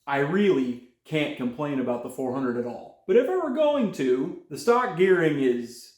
I really can't complain about the 400 at all. But if I were going to, the stock gearing is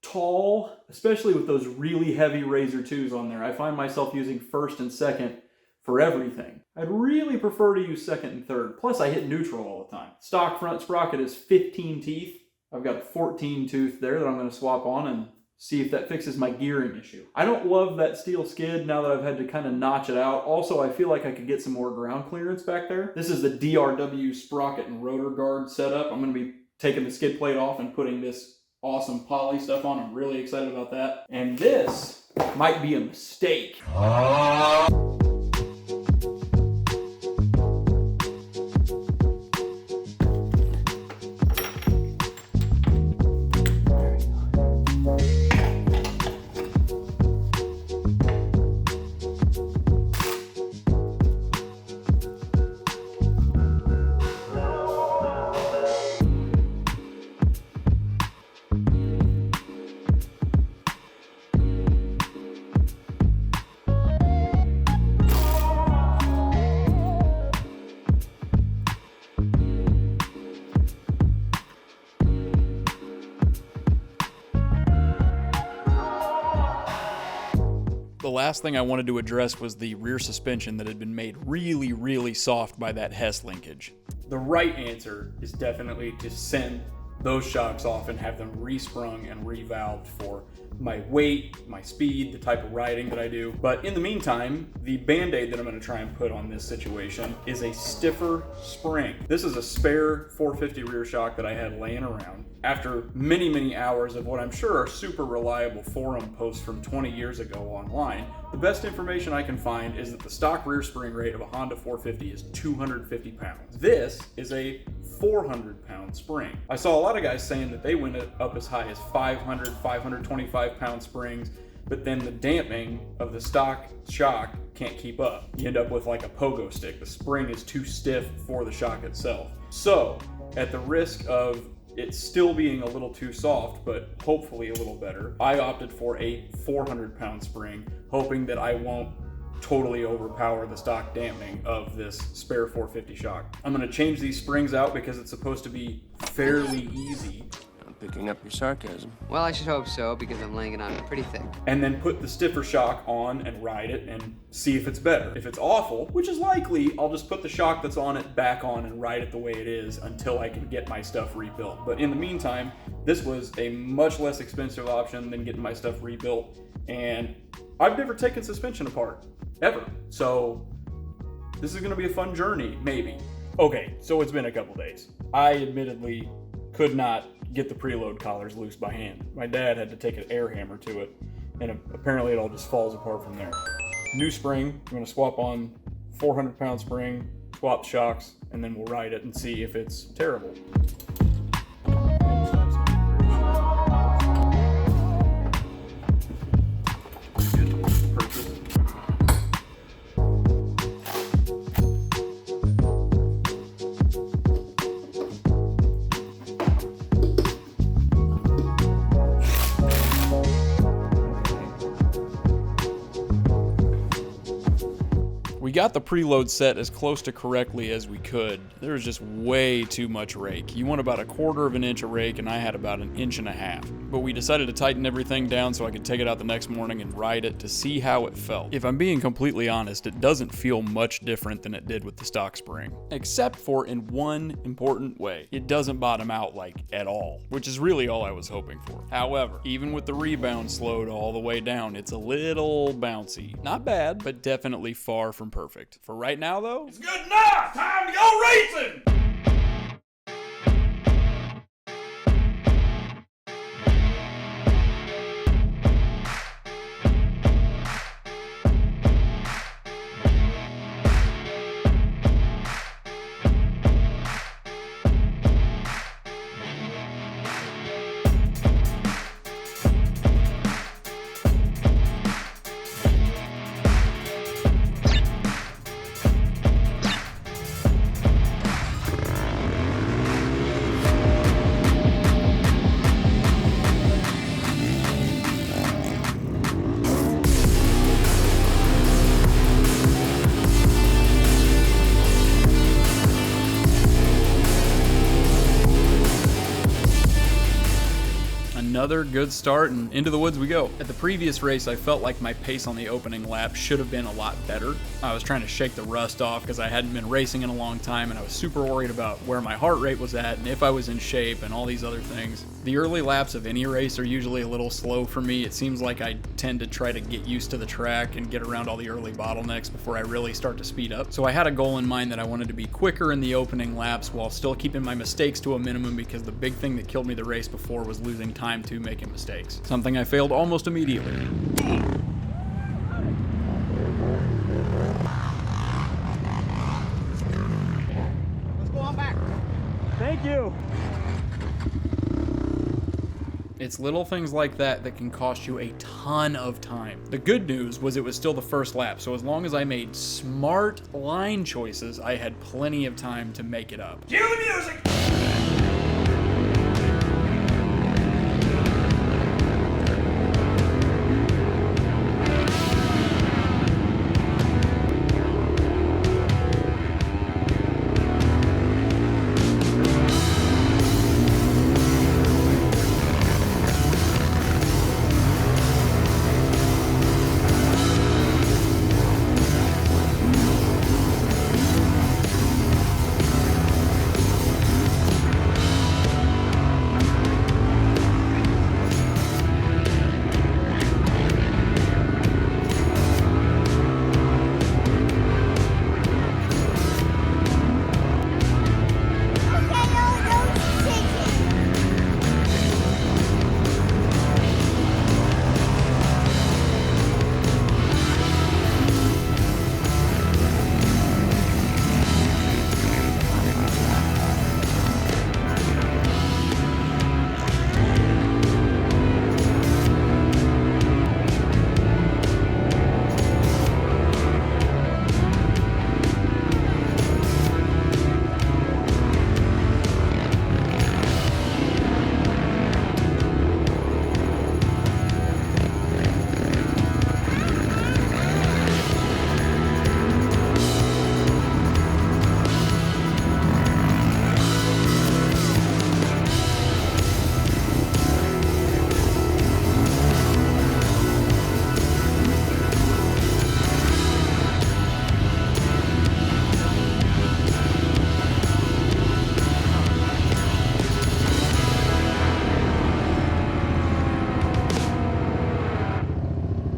tall, especially with those really heavy Razor 2s on there. I find myself using first and second for everything. I'd really prefer to use second and third. Plus I hit neutral all the time. Stock front sprocket is 15 teeth. I've got a 14 tooth there that I'm going to swap on and see if that fixes my gearing issue. I don't love that steel skid now that I've had to kind of notch it out. Also, I feel like I could get some more ground clearance back there. This is the DRW sprocket and rotor guard setup. I'm going to be taking the skid plate off and putting this awesome poly stuff on. I'm really excited about that. And this might be a mistake. The last thing I wanted to address was the rear suspension that had been made really, really soft by that Hess linkage. The right answer is definitely to send those shocks off and have them resprung and revalved for my weight, my speed, the type of riding that I do. But in the meantime, the Band-Aid that I'm going to try and put on this situation is a stiffer spring. This is a spare 450 rear shock that I had laying around. After many, many hours of what I'm sure are super reliable forum posts from 20 years ago online, the best information I can find is that the stock rear spring rate of a Honda 450 is 250 pounds. This is a 400-pound spring. I saw a lot of guys saying that they went up as high as 500, 525-pound springs, but then the damping of the stock shock can't keep up. You end up with like a pogo stick. The spring is too stiff for the shock itself. So, at the risk of it still being a little too soft, but hopefully a little better, I opted for a 400-pound spring, hoping that I won't totally overpower the stock damping of this spare 450 shock. I'm going to change these springs out because it's supposed to be fairly easy. I'm picking up your sarcasm. Well, I should hope so, because I'm laying it on pretty thick. And then put the stiffer shock on and ride it and see if it's better. If it's awful, which is likely, I'll just put the shock that's on it back on and ride it the way it is until I can get my stuff rebuilt. But in the meantime, this was a much less expensive option than getting my stuff rebuilt. And I've never taken suspension apart, ever. So this is gonna be a fun journey, maybe. Okay, so it's been a couple days. I admittedly could not get the preload collars loose by hand. My dad had to take an air hammer to it, and apparently it all just falls apart from there. New spring, I'm gonna swap on 400-pound spring, swap shocks, and then we'll ride it and see if it's terrible. We got the preload set as close to correctly as we could. There was just way too much rake. You want about 1/4 of an inch of rake, and I had about 1.5 inches. But we decided to tighten everything down so I could take it out the next morning and ride it to see how it felt. If I'm being completely honest, it doesn't feel much different than it did with the stock spring. Except for in one important way. It doesn't bottom out like at all, which is really all I was hoping for. However, even with the rebound slowed all the way down, it's a little bouncy. Not bad, but definitely far from perfect. For right now though, It's good enough! Time to go racing! Another good start, and into the woods we go. At the previous race, I felt like my pace on the opening lap should have been a lot better. I was trying to shake the rust off because I hadn't been racing in a long time, and I was super worried about where my heart rate was at and if I was in shape and all these other things. The early laps of any race are usually a little slow for me. It seems like I tend to try to get used to the track and get around all the early bottlenecks before I really start to speed up. So I had a goal in mind that I wanted to be quicker in the opening laps while still keeping my mistakes to a minimum, because the big thing that killed me the race before was losing time to making mistakes. Something I failed almost immediately. Let's go on back. Thank you. It's little things like that that can cost you a ton of time. The good news was it was still the first lap, so as long as I made smart line choices, I had plenty of time to make it up. Cue the music!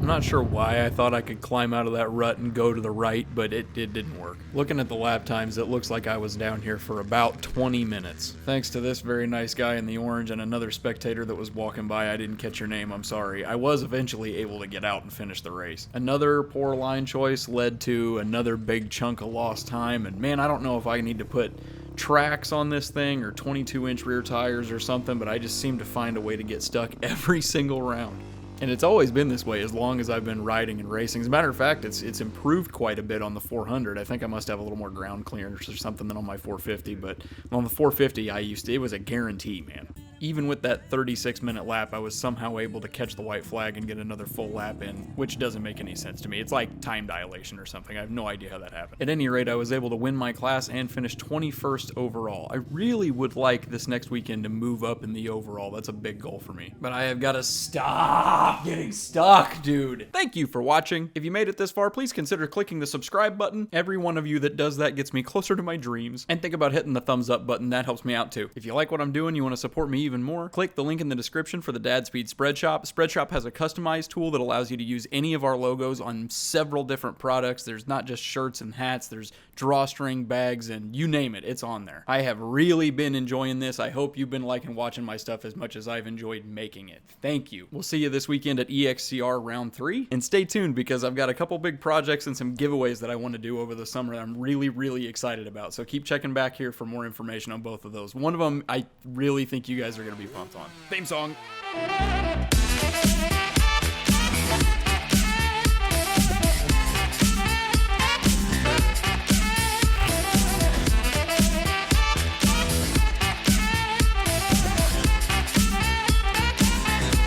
I'm not sure why I thought I could climb out of that rut and go to the right, but it didn't work. Looking at the lap times, it looks like I was down here for about 20 minutes. Thanks to this very nice guy in the orange and another spectator that was walking by. I didn't catch your name, I'm sorry. I was eventually able to get out and finish the race. Another poor line choice led to another big chunk of lost time, and man, I don't know if I need to put tracks on this thing or 22-inch rear tires or something, but I just seem to find a way to get stuck every single round. And it's always been this way as long as I've been riding and racing. As a matter of fact, it's improved quite a bit on the 400. I think I must have a little more ground clearance or something than on my 450, but on the 450 it was a guarantee, man. Even with that 36-minute lap, I was somehow able to catch the white flag and get another full lap in, which doesn't make any sense to me. It's like time dilation or something. I have no idea how that happened. At any rate, I was able to win my class and finish 21st overall. I really would like this next weekend to move up in the overall. That's a big goal for me. But I have got to stop getting stuck, dude. Thank you for watching. If you made it this far, please consider clicking the subscribe button. Every one of you that does that gets me closer to my dreams. And think about hitting the thumbs up button. That helps me out too. If you like what I'm doing, you want to support me even more, click the link in the description for the Dadspeed Spreadshop. Spreadshop has a customized tool that allows you to use any of our logos on several different products. There's not just shirts and hats, there's drawstring bags, and you name it, it's on there. I have really been enjoying this. I hope you've been liking watching my stuff as much as I've enjoyed making it. Thank you. We'll see you this weekend at EXCR round 3, and stay tuned because I've got a couple big projects and some giveaways that I want to do over the summer that I'm really excited about. So keep checking back here for more information on both of those. One of them I really think you guys are going to be pumped on. Theme song.